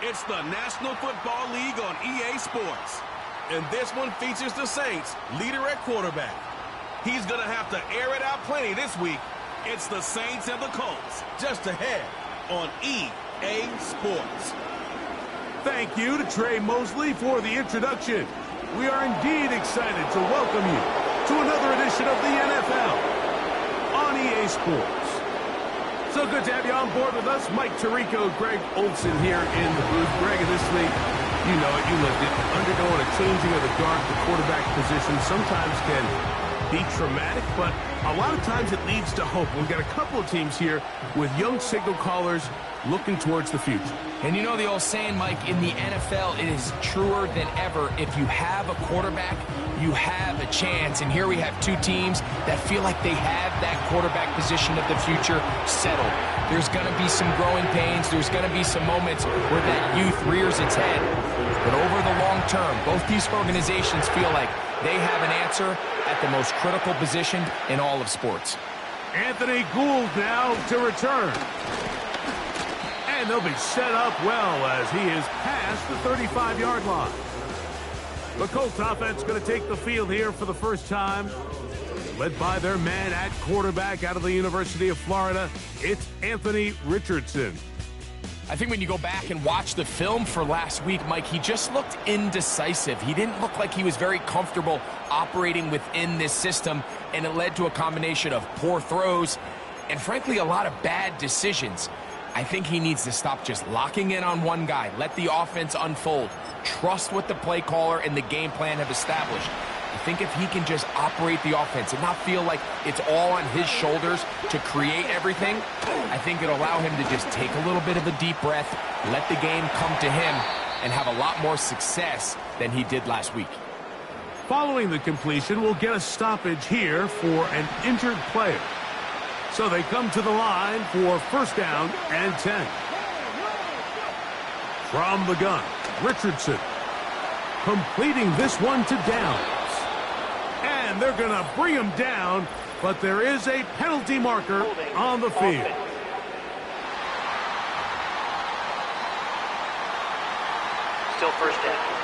It's the National Football League on EA Sports. And this one features the Saints, leader at quarterback. He's going to have to air it out plenty this week. It's the Saints and the Colts, just ahead on EA Sports. Thank you to Trey Mosley for the introduction. We are indeed excited to welcome you to another edition of the NFL on EA Sports. So good to have you on board with us. Mike Tirico, Greg Olson here in the booth. Greg, in this league, you know it, you lived it. Undergoing a changing of the guard, the quarterback position sometimes can be traumatic, but a lot of times it leads to hope. We've got a couple of teams here with young signal callers looking towards the future. And you know the old saying, Mike, in the NFL, it is truer than ever. If you have a quarterback, you have a chance. And here we have two teams that feel like they have that quarterback position of the future settled. There's going to be some growing pains. There's going to be some moments where that youth rears its head. But over the long term, both these organizations feel like they have an answer at the most critical position in all of sports. Anthony Gould now to return. And they'll be set up well as he is past the 35-yard line. The Colts offense going to take the field here for the first time. Led by their man at quarterback out of the University of Florida, it's Anthony Richardson. I think when you go back and watch the film for last week, Mike, he just looked indecisive. He didn't look like he was very comfortable operating within this system, and it led to a combination of poor throws and, frankly, a lot of bad decisions. I think he needs to stop just locking in on one guy. Let the offense unfold. Trust what the play caller and the game plan have established. I think if he can just operate the offense and not feel like it's all on his shoulders to create everything, I think it'll allow him to just take a little bit of a deep breath, let the game come to him, and have a lot more success than he did last week. Following the completion, we'll get a stoppage here for an injured player. So they come to the line for first down and 10. From the gun, Richardson completing this one to Downs. And they're going to bring him down, but there is a penalty marker on the field. Still first down.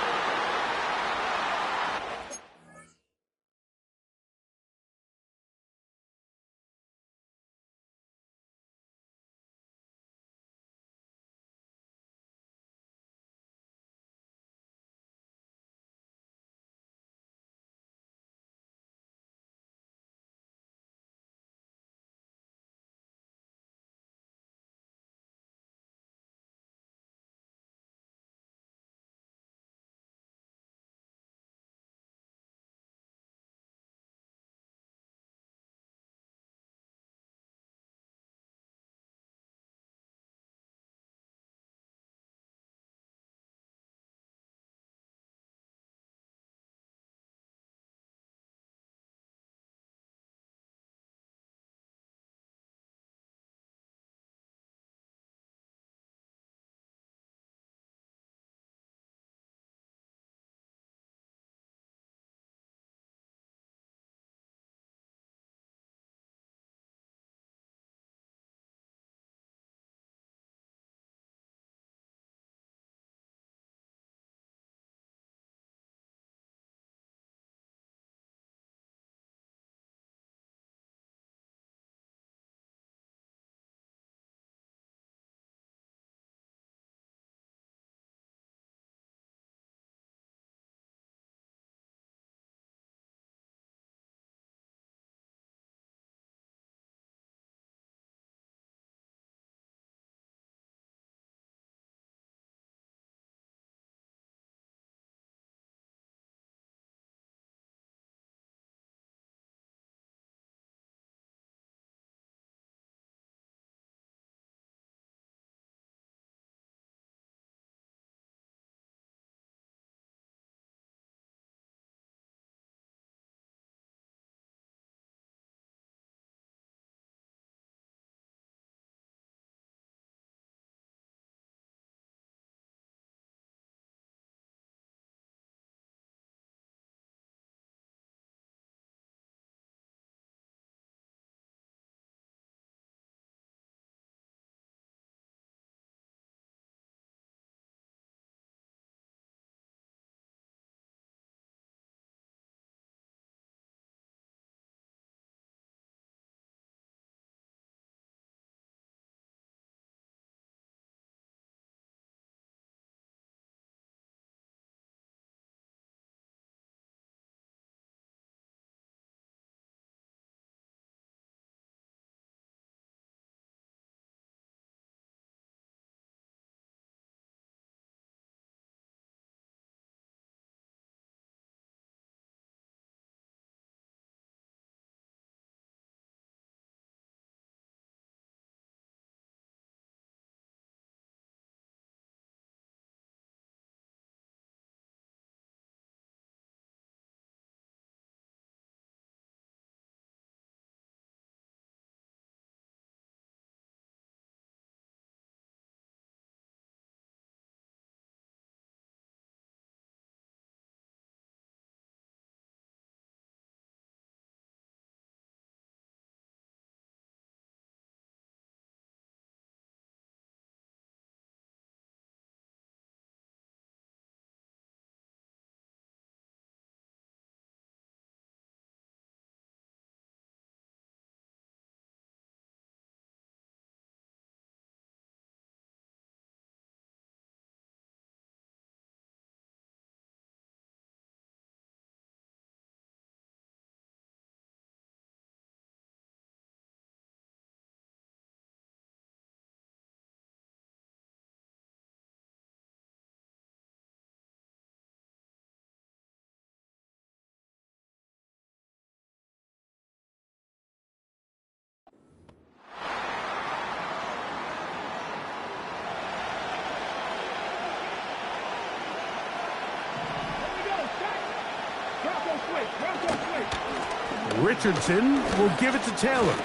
Richardson will give it to Taylor.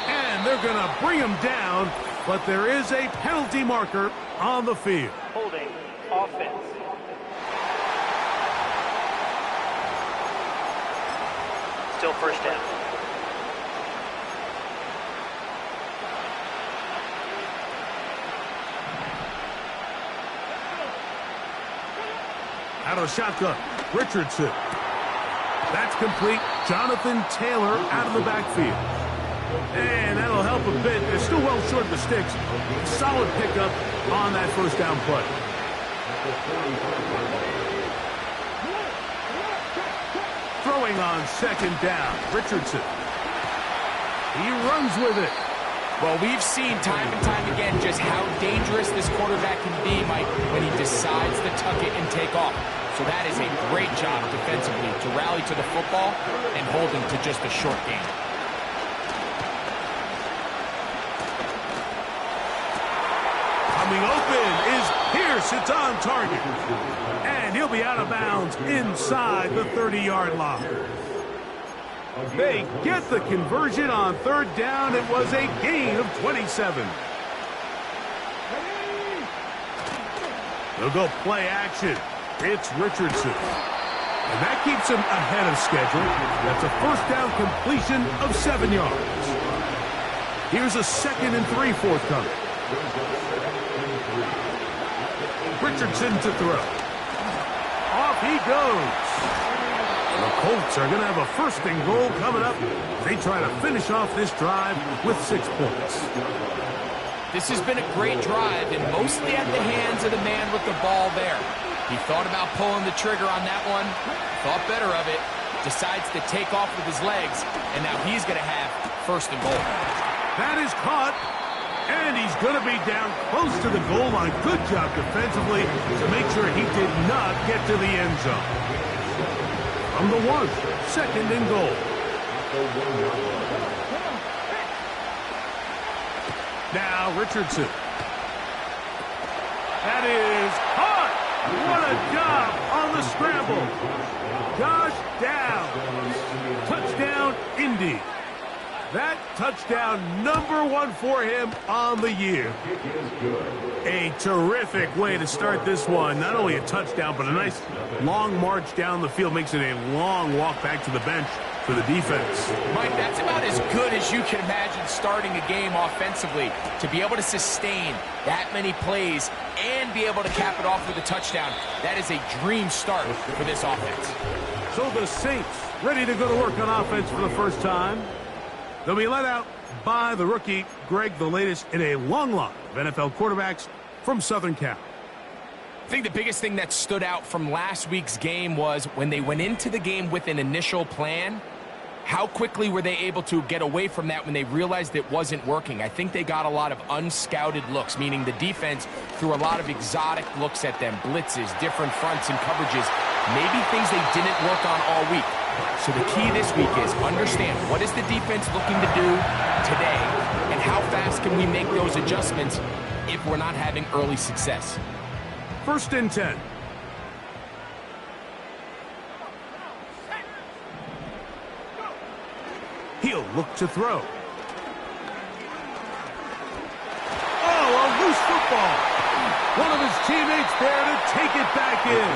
And they're going to bring him down, but there is a penalty marker on the field. Holding offense. Still first down. Out of shotgun, Richardson. That's complete. Jonathan Taylor out of the backfield. And that'll help a bit. They're still well short of the sticks. Solid pickup on that first down play. Throwing on second down, Richardson. He runs with it. Well, we've seen time and time again just how dangerous this quarterback can be, Mike, when he decides to tuck it and take off. So that is a great job defensively to rally to the football and hold him to just a short gain. Coming open is Pierce. It's on target. And he'll be out of bounds inside the 30-yard line. They get the conversion on third down. It was a gain of 27. They'll go play action. It's Richardson. And that keeps him ahead of schedule. That's a first down completion of 7 yards. Here's a 2nd and 3 forthcoming. Richardson to throw. Off he goes. The Colts are going to have a 1st and goal coming up. They try to finish off this drive with 6 points. This has been a great drive, and mostly at the hands of the man with the ball there. He thought about pulling the trigger on that one, thought better of it, decides to take off with his legs, and now he's going to have 1st and goal. That is caught, and he's going to be down close to the goal line. Good job defensively to make sure he did not get to the end zone. From the 1, 2nd and goal. Now Richardson. That is caught. What a job on the scramble. Josh down. Touchdown, Indy. That touchdown number 1 for him on the year. A terrific way to start this one. Not only a touchdown, but a nice long march down the field. Makes it a long walk back to the bench for the defense. Mike, that's about as good as you can imagine starting a game offensively. To be able to sustain that many plays and be able to cap it off with a touchdown, that is a dream start for this offense. So the Saints ready to go to work on offense for the first time. They'll be led out by the rookie, Greg, the latest in a long line of NFL quarterbacks from Southern Cal. I think the biggest thing that stood out from last week's game was when they went into the game with an initial plan, how quickly were they able to get away from that when they realized it wasn't working? I think they got a lot of unscouted looks, meaning the defense threw a lot of exotic looks at them, blitzes, different fronts and coverages, maybe things they didn't work on all week. So the key this week is understand what is the defense looking to do today and how fast can we make those adjustments if we're not having early success. 1st and 10. He'll look to throw. Oh, a loose football. One of his teammates there to take it back in.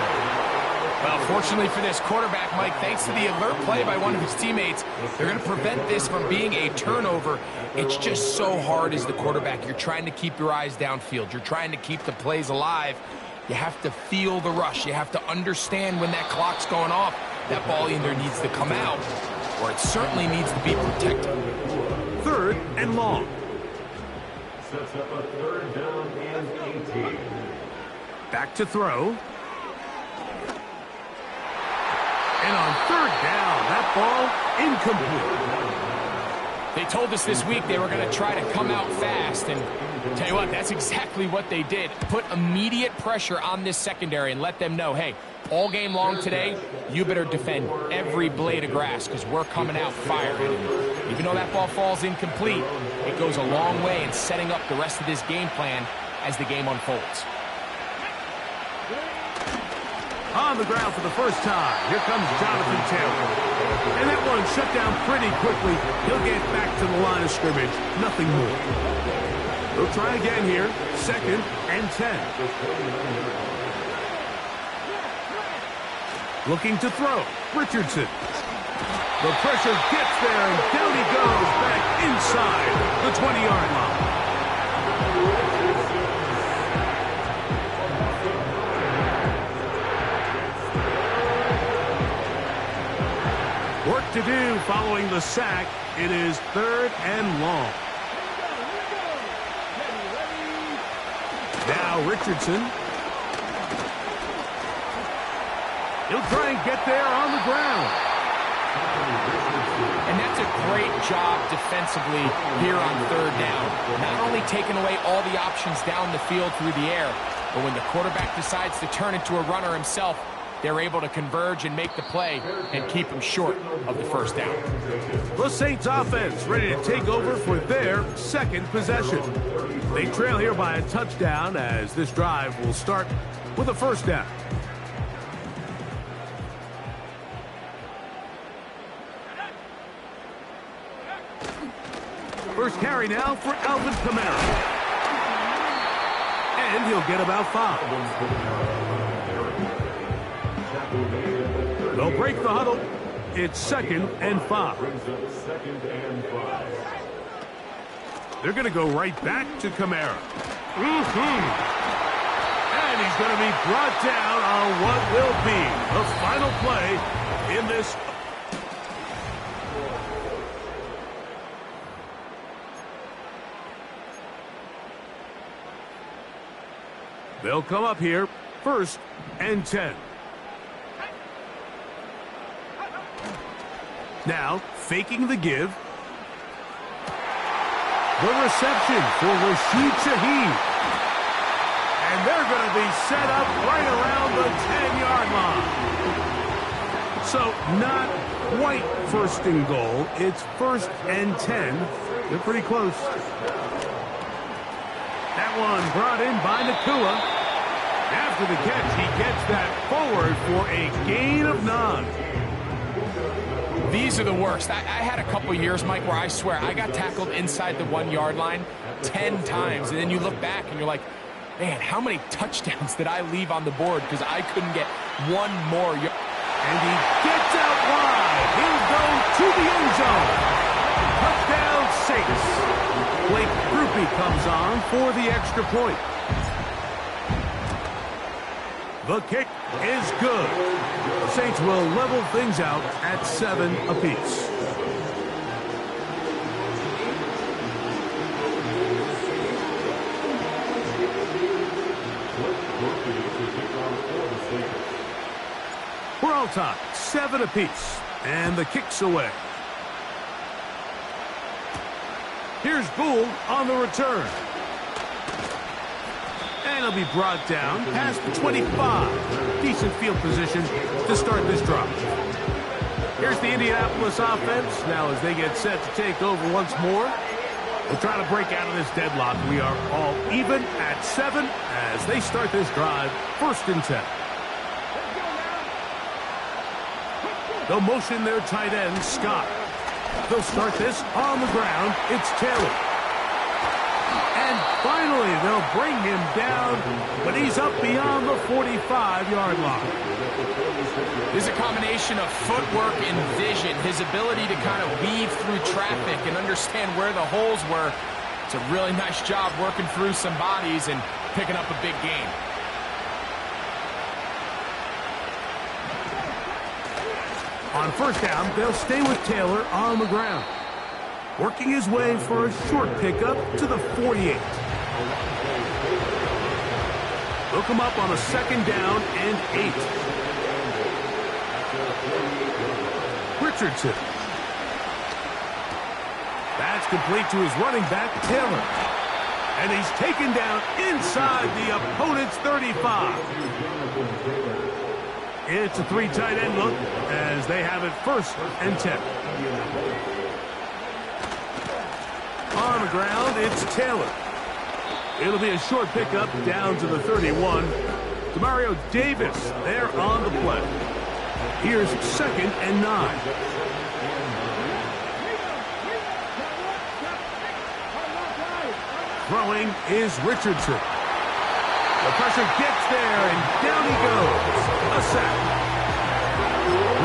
Well, fortunately for this quarterback, Mike, thanks to the alert play by one of his teammates, they're going to prevent this from being a turnover. It's just so hard as the quarterback. You're trying to keep your eyes downfield. You're trying to keep the plays alive. You have to feel the rush. You have to understand when that clock's going off. That ball either needs to come out or it certainly needs to be protected. 3rd and long. Sets up a 3rd down and 18. Back to throw. And on 3rd down, that ball incomplete. They told us this week they were going to try to come out fast, and tell you what, that's exactly what they did. Put immediate pressure on this secondary and let them know, hey, all game long today, you better defend every blade of grass because we're coming out firing. And even though that ball falls incomplete, it goes a long way in setting up the rest of this game plan as the game unfolds. on the ground for the first time. Here comes Jonathan Taylor. And that one shut down pretty quickly. He'll get back to the line of scrimmage. Nothing more. They'll try again here. 2nd and 10. Looking to throw. Richardson. The pressure gets there, and down he goes back inside the 20-yard line. Work to do following the sack. It is 3rd and long. Now Richardson. He'll try and get there on the ground. And that's a great job defensively here on 3rd down. Not only taking away all the options down the field through the air, but when the quarterback decides to turn into a runner himself, they're able to converge and make the play and keep him short of the 1st down. The Saints offense ready to take over for their 2nd possession. They trail here by a touchdown as this drive will start with a 1st down. First carry now for Alvin Kamara. And he'll get about 5. They'll break the huddle. It's 2nd and 5. They're going to go right back to Kamara. And he's going to be brought down on what will be the final play in this. They'll come up here, 1st and 10. Now, faking the give. The reception for Rashid Shaheed. And they're going to be set up right around the 10-yard line. So, not quite 1st and goal. It's 1st and 10. They're pretty close. That one brought in by Nakua. After the catch, he gets that forward for a gain of 9. These are the worst. I had a couple years, Mike, where I swear I got tackled inside the 1-yard line 10 times. And then you look back and you're like, man, how many touchdowns did I leave on the board because I couldn't get one more. And he gets out wide. He'll go to the end zone. Touchdown Saints. Blake Grupe comes on for the extra point. The kick is good. The Saints will level things out at 7 apiece. We're all tied, 7 apiece, and the kick's away. Here's Gould on the return. And he'll be brought down past the 25. Decent field position to start this drive. Here's the Indianapolis offense. Now as they get set to take over once more, we'll try to break out of this deadlock. We are all even at 7 as they start this drive, 1st and 10. They'll motion their tight end, Scott. They'll start this on the ground. It's Taylor. And finally, they'll bring him down, but he's up beyond the 45-yard line. There's a combination of footwork and vision, his ability to kind of weave through traffic and understand where the holes were. It's a really nice job working through some bodies and picking up a big gain. On 1st down, they'll stay with Taylor on the ground. Working his way for a short pickup to the 48. They'll come up on a 2nd down and 8. Richardson. That's complete to his running back, Taylor. And he's taken down inside the opponent's 35. It's a 3 tight end look as they have it 1st and 10. On the ground, it's Taylor. It'll be a short pickup down to the 31. Mario Davis there on the play. Here's 2nd and 9. Throwing is Richardson. The pressure gets there, and down he goes. A sack.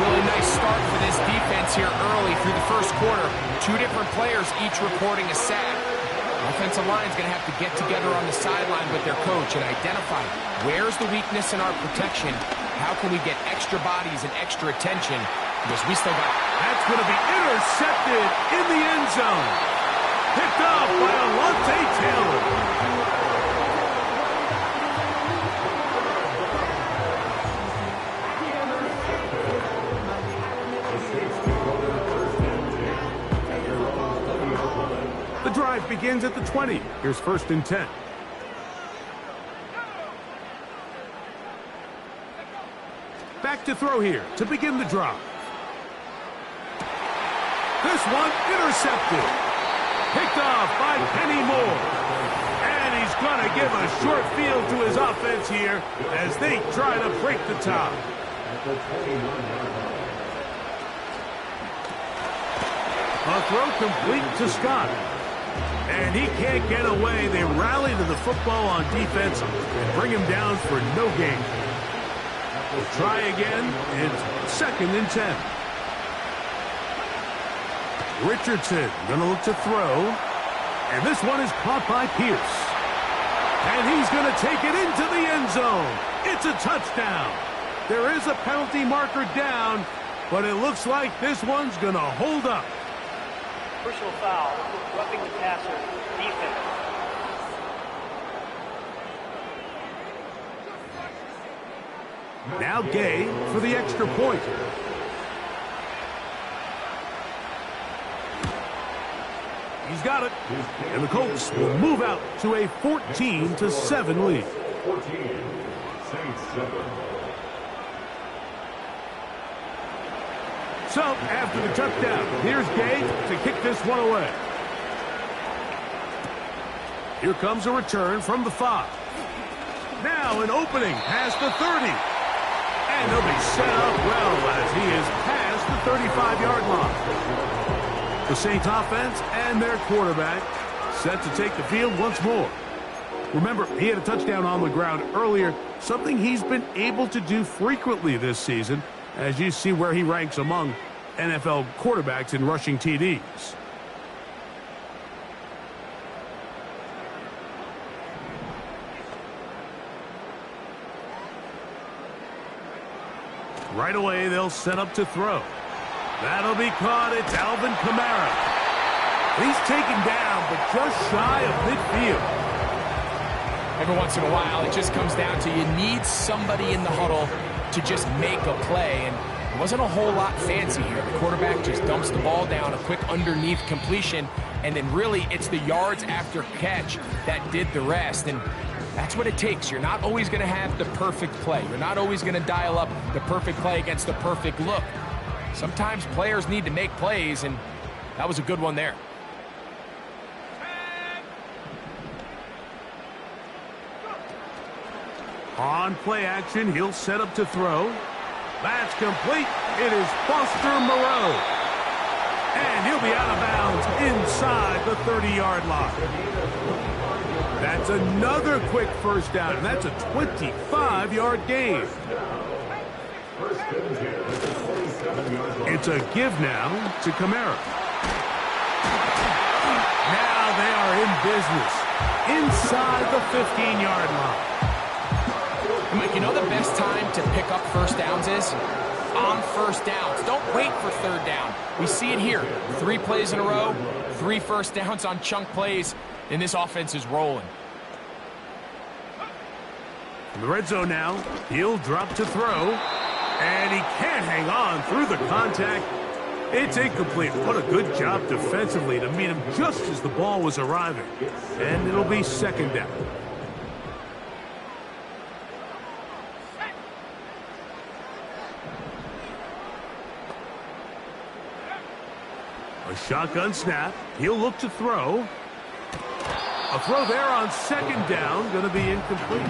Really nice start for this defense here early through the first quarter. 2 different players each reporting a sack. Offensive line is going to have to get together on the sideline with their coach and identify where's the weakness in our protection. How can we get extra bodies and extra attention? Because we still got... That's going to be intercepted in the end zone. Picked off by Alontae Taylor. The drive begins at the 20. Here's 1st and 10. Back to throw here to begin the drive. This one intercepted. Picked off by Penny Moore. And he's going to give a short field to his offense here as they try to break the tie. A throw complete to Scott. And he can't get away. They rally to the football on defense and bring him down for no gain. We'll try again. It's 2nd and 10. Richardson going to look to throw. And this one is caught by Pierce. And he's going to take it into the end zone. It's a touchdown. There is a penalty marker down, but it looks like this one's going to hold up. Personal foul, roughing the passer, defense. Now Gay for the extra point. He's got it. And the Colts will move out to a 14-7 lead. 14, Saints 7. So, after the touchdown, here's Gay to kick this one away. Here comes a return from the 5. Now an opening past the 30. And he'll be set up well as he is past the 35-yard line. The Saints offense and their quarterback set to take the field once more. Remember, he had a touchdown on the ground earlier, something he's been able to do frequently this season, as you see where he ranks among NFL quarterbacks in rushing TDs. Right away, they'll set up to throw. That'll be caught. It's Alvin Kamara. He's taken down, but just shy of midfield. Every once in a while, it just comes down to you need somebody in the huddle to just make a play, and it wasn't a whole lot fancy here. The quarterback just dumps the ball down, a quick underneath completion, and then really it's the yards after catch that did the rest, and that's what it takes. You're not always going to have the perfect play. You're not always going to dial up the perfect play against the perfect look. Sometimes players need to make plays, and that was a good one there. On play action, he'll set up to throw. That's complete. It is Foster Moreau. And he'll be out of bounds inside the 30-yard line. That's another quick first down, and that's a 25-yard gain. It's a give now to Kamara. Now they are in business inside the 15-yard line. Mike, you know the best time to pick up first downs is? On first downs. Don't wait for third down. We see it here. 3 plays in a row, 3 first downs on chunk plays, and this offense is rolling. In the red zone now, he'll drop to throw, and he can't hang on through the contact. It's incomplete. What a good job defensively to meet him just as the ball was arriving. And it'll be second down. A shotgun snap. He'll look to throw. A throw there on second down, going to be incomplete.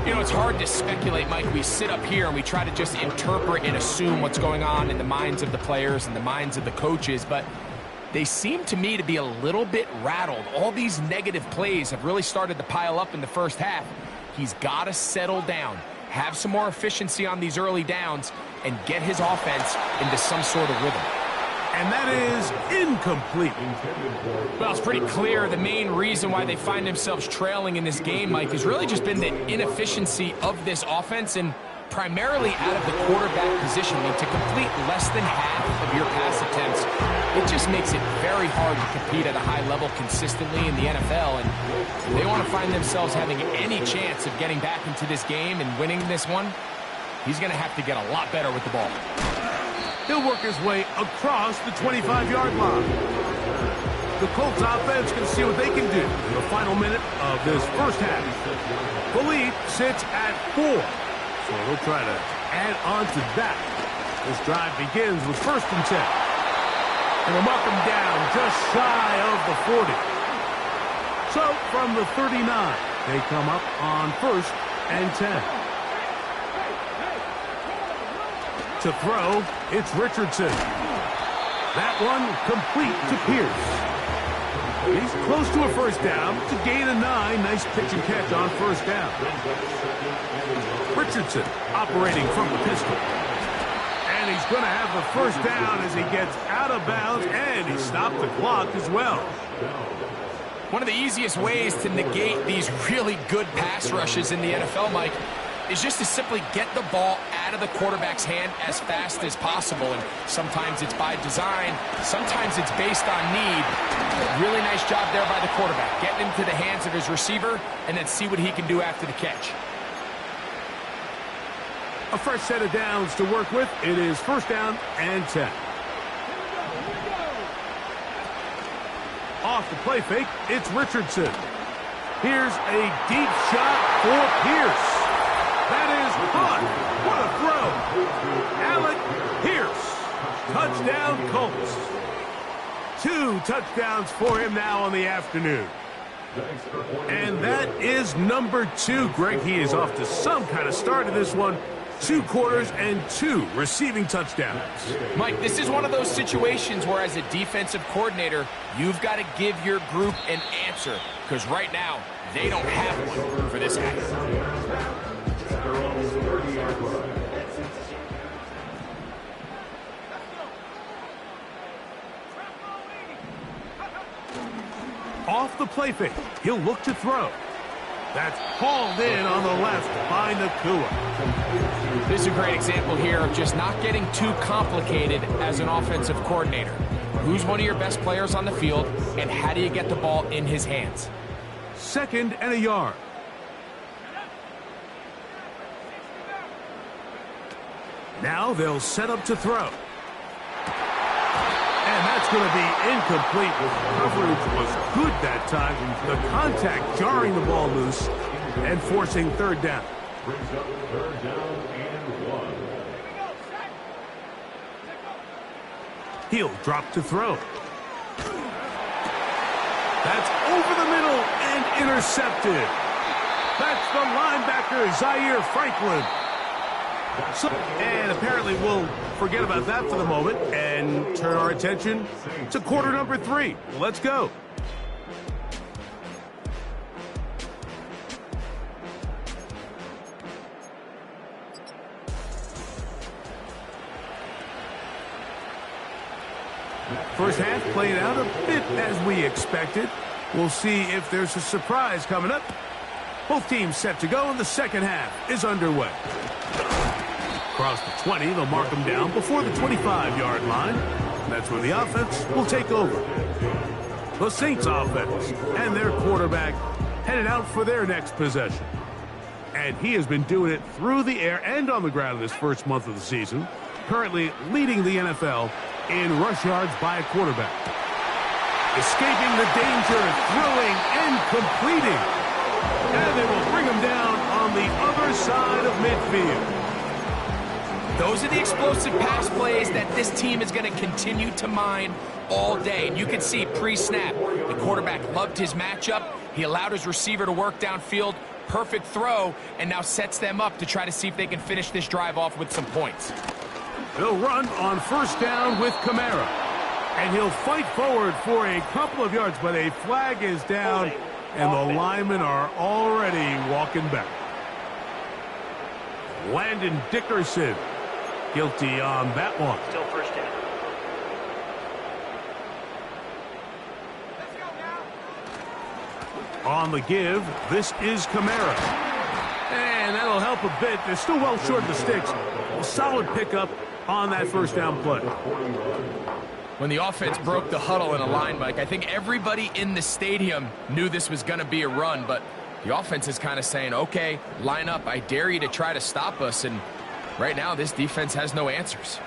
You know, it's hard to speculate, Mike. We sit up here and we try to just interpret and assume what's going on in the minds of the players and the minds of the coaches, but they seem to me to be a little bit rattled. All these negative plays have really started to pile up in the first half. He's got to settle down, have some more efficiency on these early downs, and get his offense into some sort of rhythm. And that is incomplete. Well, it's pretty clear the main reason why they find themselves trailing in this game, Mike, has really just been the inefficiency of this offense and primarily out of the quarterback position. I mean, to complete less than half of your pass attempts, it just makes it very hard to compete at a high level consistently in the NFL. And if they want to find themselves having any chance of getting back into this game and winning this one, he's going to have to get a lot better with the ball. He'll work his way across the 25-yard line. The Colts offense can see what they can do in the final minute of this first half. The lead sits at 4, so they'll try to add on to that. This drive begins with 1st and 10. And they'll mark them down just shy of the 40. So from the 39, they come up on 1st and 10. To throw, it's Richardson. That one complete to Pierce. He's close to a first down to gain a 9. Nice pitch and catch on first down. Richardson operating from the pistol. And he's going to have the first down as he gets out of bounds, and he stopped the clock as well. One of the easiest ways to negate these really good pass rushes in the NFL, Mike, is just to simply get the ball out of the quarterback's hand as fast as possible. And sometimes it's by design, sometimes it's based on need. Really nice job there by the quarterback, getting into the hands of his receiver and then see what he can do after the catch. A fresh set of downs to work with. It is 1st down and 10. Off the play fake, it's Richardson. Here's a deep shot for Pierce. That is caught. What a throw. Alec Pierce. Touchdown, Colts. 2 touchdowns for him now on the afternoon. And that is number 2. Greg, he is off to some kind of start in this one. 2 quarters and 2 receiving touchdowns. Mike, this is one of those situations where as a defensive coordinator, you've got to give your group an answer. Because right now, they don't have one for this half. Off the play fake, he'll look to throw. That's hauled in on the left by Nakua. This is a great example here of just not getting too complicated as an offensive coordinator. Who's one of your best players on the field, and how do you get the ball in his hands? 2nd and a yard. Now they'll set up to throw. And that's going to be incomplete. Coverage was good that time. The contact jarring the ball loose and forcing 3rd down. Brings up 3rd down and 1. He'll drop to throw. That's over the middle and intercepted. That's the linebacker, Zaire Franklin. And apparently we'll forget about that for the moment and turn our attention to quarter number 3. Let's go. First half played out a bit as we expected. We'll see if there's a surprise coming up. Both teams set to go, and the second half is underway. Across the 20, they'll mark them down before the 25-yard line. That's where the offense will take over. The Saints offense and their quarterback headed out for their next possession. And he has been doing it through the air and on the ground in this first month of the season, currently leading the NFL in rush yards by a quarterback. Escaping the danger, throwing and completing. And they will bring him down on the other side of midfield. Those are the explosive pass plays that this team is going to continue to mine all day. And you can see pre-snap, the quarterback loved his matchup. He allowed his receiver to work downfield. Perfect throw, and now sets them up to try to see if they can finish this drive off with some points. They'll run on first down with Kamara. And he'll fight forward for a couple of yards, but a flag is down, and the linemen are already walking back. Landon Dickerson, guilty on that one. Still first down. On the give, this is Kamara. And that'll help a bit. They're still well short of the sticks. A solid pickup on that first down play. When the offense broke the huddle in a line, Mike, I think everybody in the stadium knew this was going to be a run, but the offense is kind of saying, okay, line up. I dare you to try to stop us. And right now, this defense has no answers.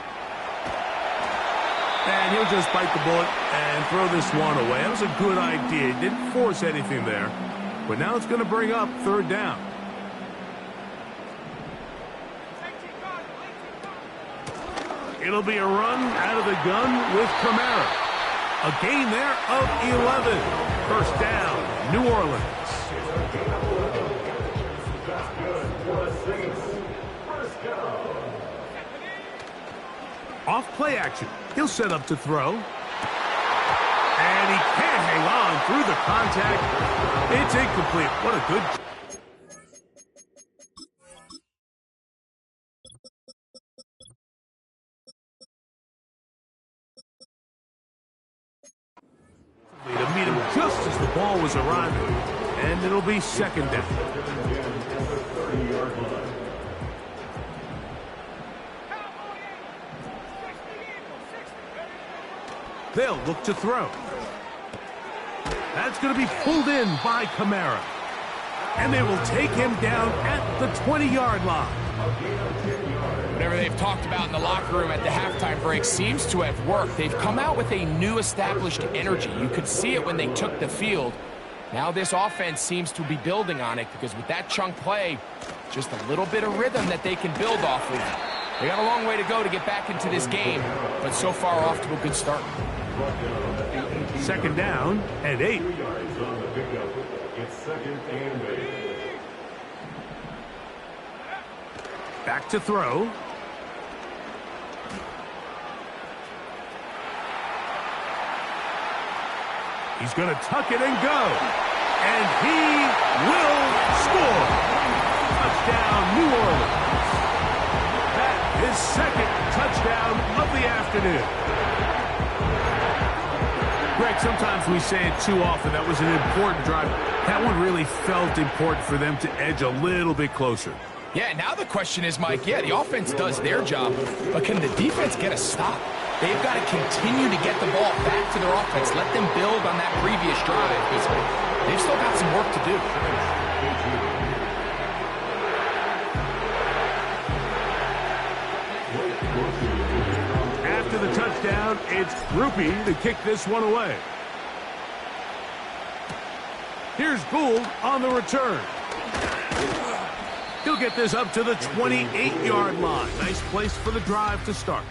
And he'll just bite the bullet and throw this one away. That was a good idea. He didn't force anything there. But now it's going to bring up third down. It'll be a run out of the gun with Kamara. A gain there of 11. First down, New Orleans. Off play action. He'll set up to throw. And he can't hang on through the contact. It's incomplete. What a good... to meet him just as the ball was arriving. And it'll be second down. They'll look to throw. That's going to be pulled in by Kamara. And they will take him down at the 20-yard line. Whatever they've talked about in the locker room at the halftime break seems to have worked. They've come out with a new established energy. You could see it when they took the field. Now this offense seems to be building on it because with that chunk play, just a little bit of rhythm that they can build off of. They got a long way to go to get back into this game, but so far off to a good start. Second down and 8. It's second and 8. Back to throw. He's going to tuck it and go. And he will score. Touchdown, New Orleans. That is second touchdown of the afternoon. Greg, sometimes we say it too often. That was an important drive. That one really felt important for them to edge a little bit closer. Yeah, now the question is, Mike, yeah, the offense does their job, but can the defense get a stop? They've got to continue to get the ball back to their offense. Let them build on that previous drive because they've still got some work to do. After the touchdown, it's Groupie to kick this one away. Here's Gould on the return. He'll get this up to the 28-yard line. Nice place for the drive to start.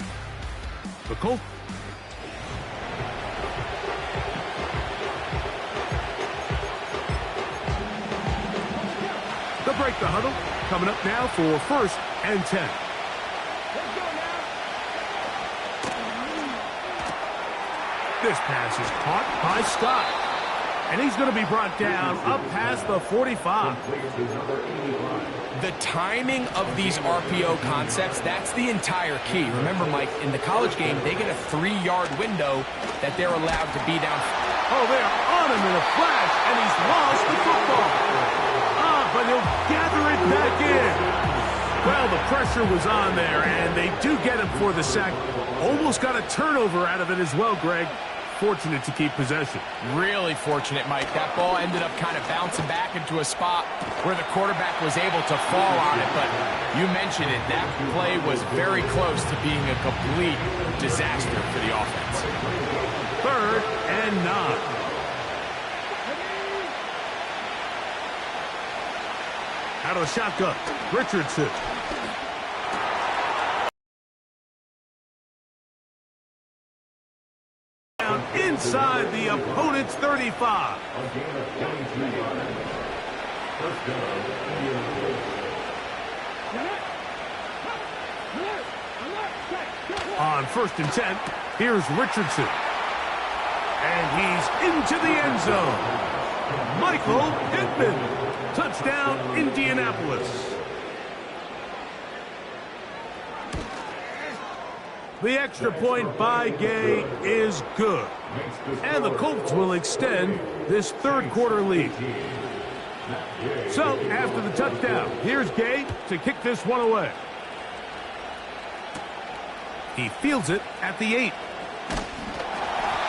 The Colts. They'll break the huddle. Coming up now for first and 10. This pass is caught by Scott. And he's going to be brought down up past the 45. The timing of these RPO concepts, that's the entire key. Remember, Mike, in the college game, they get a 3-yard window that they're allowed to be down. Oh, they are on him in a flash, and he's lost the football. But he'll gather it back in. Well, the pressure was on there, and they do get him for the sack. Almost got a turnover out of it as well, Greg. Fortunate to keep possession. Really fortunate, Mike. That ball ended up kind of bouncing back into a spot where the quarterback was able to fall on it, but you mentioned it. That play was very close to being a complete disaster for the offense. Third and 9. Out of the shotgun, Richardson. inside the opponent's 35. A gain of 22 yards. First down, Indianapolis. On 1st and 10, here's Richardson. And he's into the end zone. Michael Pittman. Touchdown, Indianapolis. The extra point by Gay is good. And the Colts will extend this third quarter lead. So, after the touchdown, here's Gay to kick this one away. He fields it at the 8.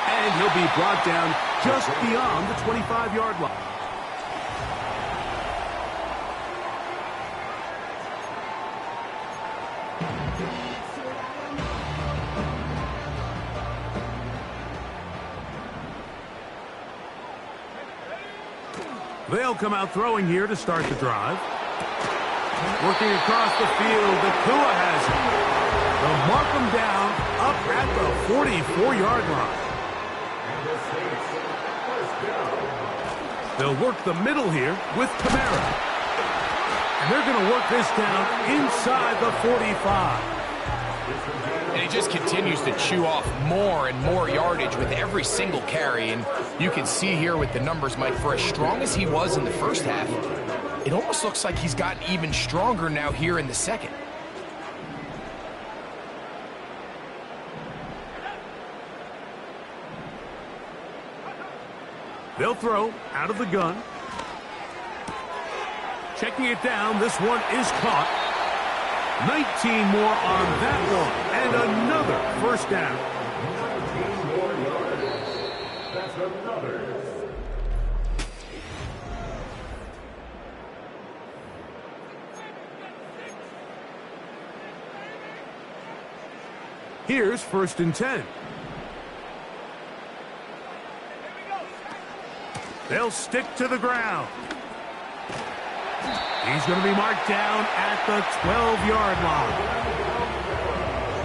And he'll be brought down just beyond the 25-yard line. They'll come out throwing here to start the drive. Working across the field, Nakua has it. They'll mark him down up at the 44-yard line. They'll work the middle here with Kamara. And they're going to work this down inside the 45. And he just continues to chew off more and more yardage with every single carry. And you can see here with the numbers, Mike, for as strong as he was in the first half, it almost looks like he's gotten even stronger now here in the second. They'll throw out of the gun. Checking it down, this one is caught. 19 more on that one, and another first down. 19 more yards. That's another. Here's 1st and 10. They'll stick to the ground. He's going to be marked down at the 12-yard line.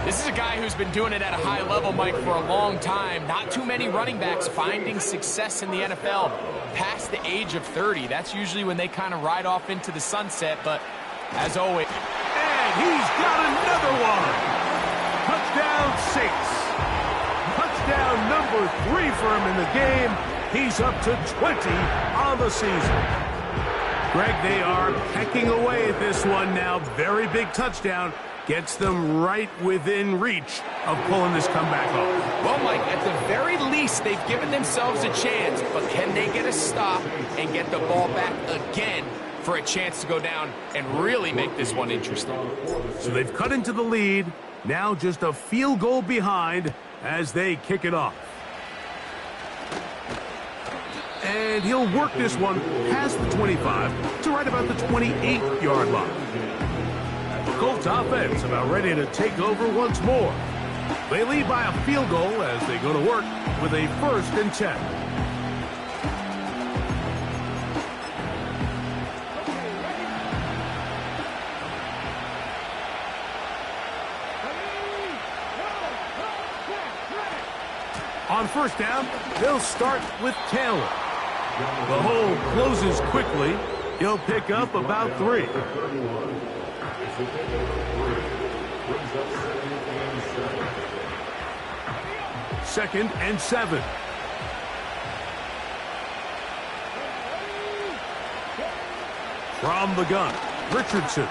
This is a guy who's been doing it at a high level, Mike, for a long time. Not too many running backs finding success in the NFL past the age of 30. That's usually when they kind of ride off into the sunset, but as always. And he's got another one. Touchdown 6. Touchdown number 3 for him in the game. He's up to 20 on the season. Greg, they are pecking away at this one now. Very big touchdown. Gets them right within reach of pulling this comeback off. Well, Mike, at the very least, they've given themselves a chance. But can they get a stop and get the ball back again for a chance to go down and really make this one interesting? So they've cut into the lead. Now just a field goal behind as they kick it off. And he'll work this one past the 25 to right about the 28-yard line. The Colts offense about ready to take over once more. They lead by a field goal as they go to work with a 1st and 10. On 1st down, they'll start with Taylor. The hole closes quickly. He'll pick up about 3. Second and 7. From the gun, Richardson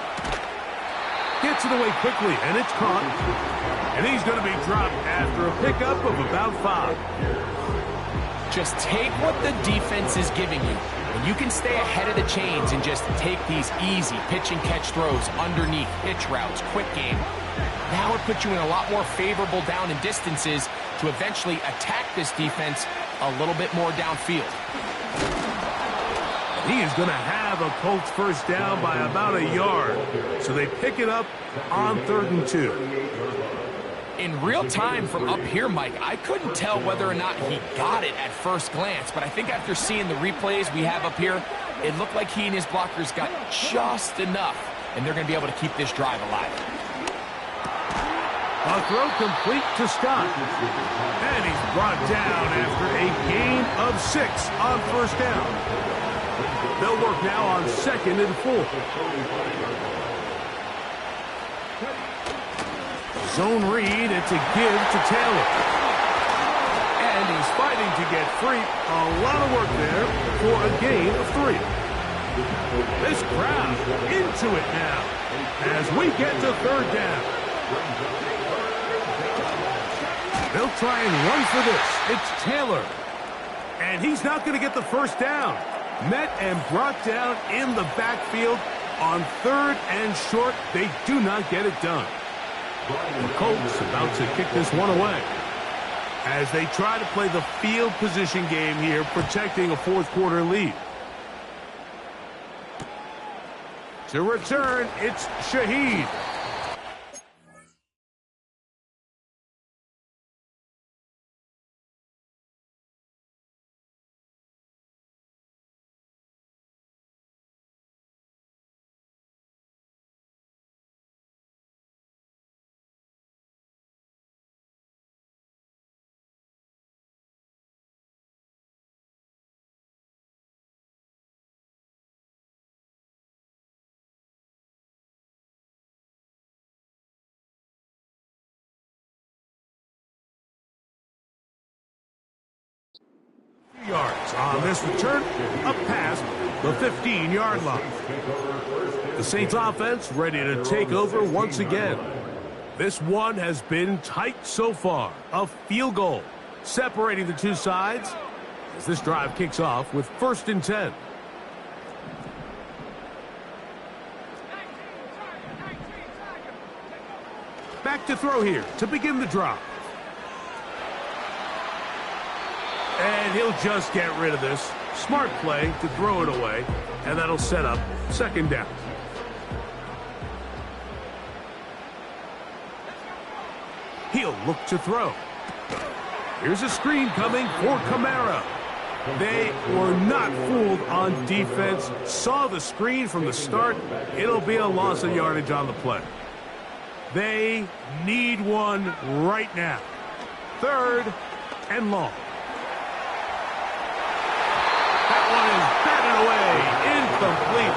gets it away quickly, and it's caught. And he's going to be dropped after a pickup of about 5. Just take what the defense is giving you, and you can stay ahead of the chains and just take these easy pitch and catch throws underneath, pitch routes, quick game. Now it puts you in a lot more favorable down and distances to eventually attack this defense a little bit more downfield. He is going to have a Colts first down by about a yard, so they pick it up on 3rd and 2. In real time from up here, Mike, I couldn't tell whether or not he got it at first glance, but I think after seeing the replays we have up here, it looked like he and his blockers got just enough, and they're going to be able to keep this drive alive. A throw complete to Scott. And he's brought down after a gain of 6 on first down. They'll work now on 2nd and 4. Zone read, it's a give to Taylor. And he's fighting to get free. A lot of work there for a gain of 3. This crowd into it now as we get to 3rd down. They'll try and run for this. It's Taylor. And he's not going to get the first down. Met and brought down in the backfield on 3rd and short. They do not get it done. The Colts about to kick this one away as they try to play the field position game here, protecting a 4th quarter lead. To return, it's Shaheed. Yards on this return, up past the 15-yard line. The Saints offense ready to take over once again. This one has been tight so far. A field goal separating the two sides as this drive kicks off with 1st and 10. Back to throw here to begin the drive. And he'll just get rid of this. Smart play to throw it away, and that'll set up 2nd down. He'll look to throw. Here's a screen coming for Kamara. They were not fooled on defense. Saw the screen from the start. It'll be a loss of yardage on the play. They need one right now. 3rd and long. Incomplete.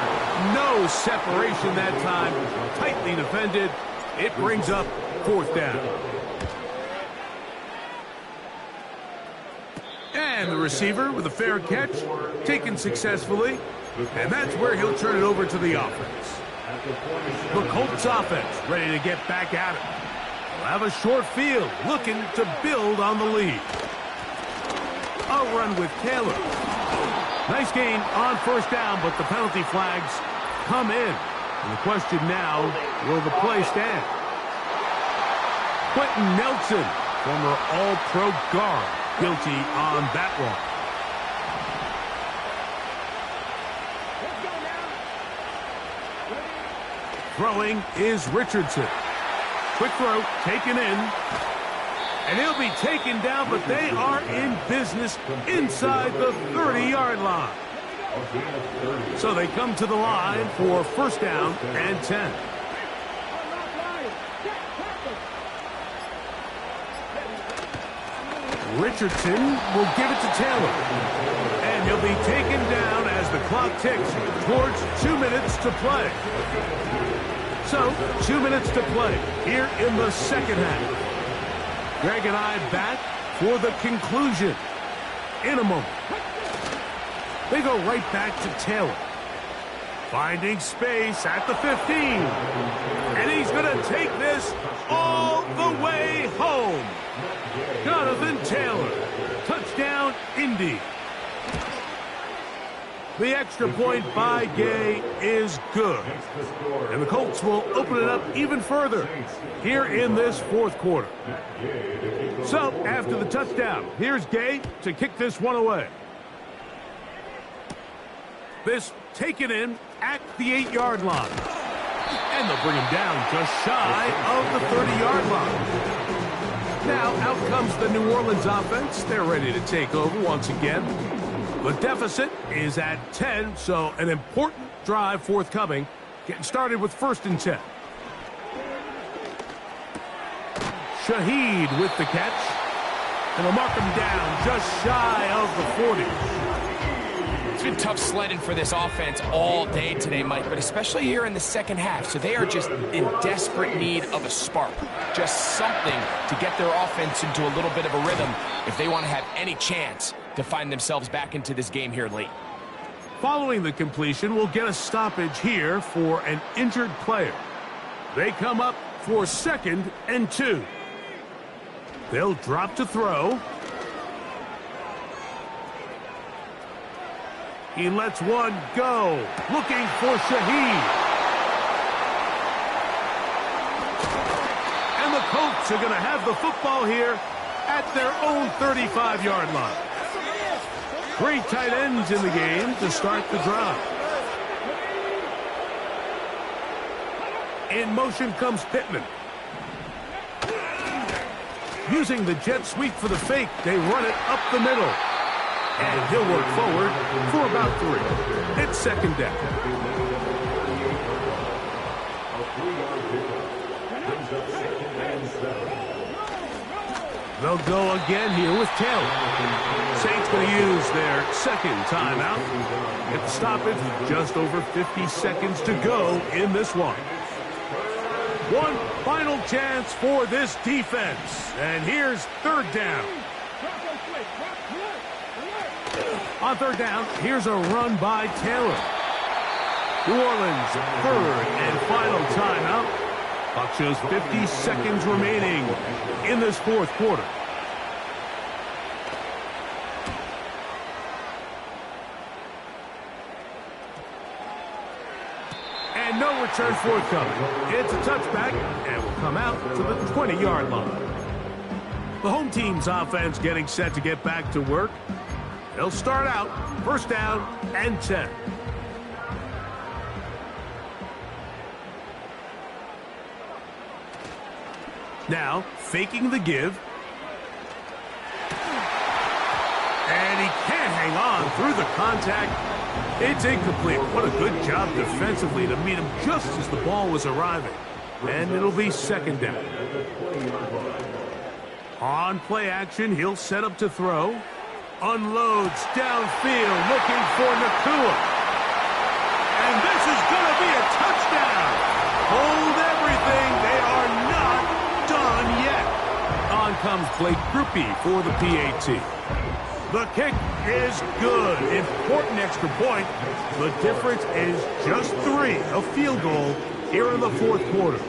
No separation that time. Tightly defended. It brings up 4th down. And the receiver with a fair catch, taken successfully. And that's where he'll turn it over to the offense. The Colts offense ready to get back at it. They'll have a short field, looking to build on the lead. A run with Taylor. Nice gain on first down, but the penalty flags come in. And the question now, will the play stand? Quentin Nelson, former All-Pro guard, guilty on that one. Throwing is Richardson. Quick throw, taken in. And he'll be taken down, but they are in business inside the 30-yard line. So they come to the line for 1st down and 10. Richardson will give it to Taylor. And he'll be taken down as the clock ticks towards 2 minutes to play. So, 2 minutes to play here in the 2nd half. Greg and I back for the conclusion in a moment. They go right back to Taylor. Finding space at the 15. And he's going to take this all the way home. Jonathan Taylor. Touchdown, Indy. The extra point by Gay is good. And the Colts will open it up even further here in this 4th quarter. So, after the touchdown, here's Gay to kick this one away. This taken in at the 8-yard line. And they'll bring him down just shy of the 30-yard line. Now, out comes the New Orleans offense. They're ready to take over once again. The deficit is at 10, so an important drive forthcoming. Getting started with 1st and 10. Shaheed with the catch. And they'll mark him down just shy of the 40. It's been tough sledding for this offense all day today, Mike, but especially here in the second half. So they are just in desperate need of a spark, just something to get their offense into a little bit of a rhythm if they want to have any chance to find themselves back into this game here late. Following the completion, we'll get a stoppage here for an injured player. They come up for 2nd and 2. They'll drop to throw. He lets one go, looking for Shaheed. And the Colts are going to have the football here at their own 35-yard line. 3 tight ends in the game to start the drive. In motion comes Pittman. Using the jet sweep for the fake, they run it up the middle. And he'll work forward for about 3. It's 2nd down. They'll go again here with Taylor. Saints going to use their 2nd timeout. Get the stoppage with just over 50 seconds to go in this one. One final chance for this defense. And here's 3rd down. On 3rd down, here's a run by Taylor. New Orleans, 3rd and final timeout. Clock shows 50 seconds remaining in this 4th quarter. And no return forthcoming. It's a touchback and will come out to the 20-yard line. The home team's offense getting set to get back to work. They'll start out 1st down and 10. Now, faking the give. And he can't hang on through the contact. It's incomplete. What a good job defensively to meet him just as the ball was arriving. And it'll be 2nd down. On play action, he'll set up to throw. Unloads downfield, looking for Nakua. And this is going to be a touchdown. Hold everything. They are not done yet. On comes Blake Grupe for the PAT. The kick is good. Important extra point. The difference is just 3. A field goal here in the 4th quarter.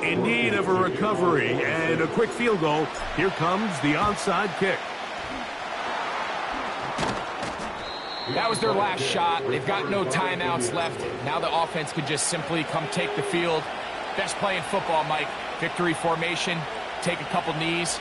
In need of a recovery and a quick field goal. Here comes the onside kick. That was their last shot. They've got no timeouts left. Now the offense can just simply come take the field. Best play in football, Mike. Victory formation. Take a couple knees.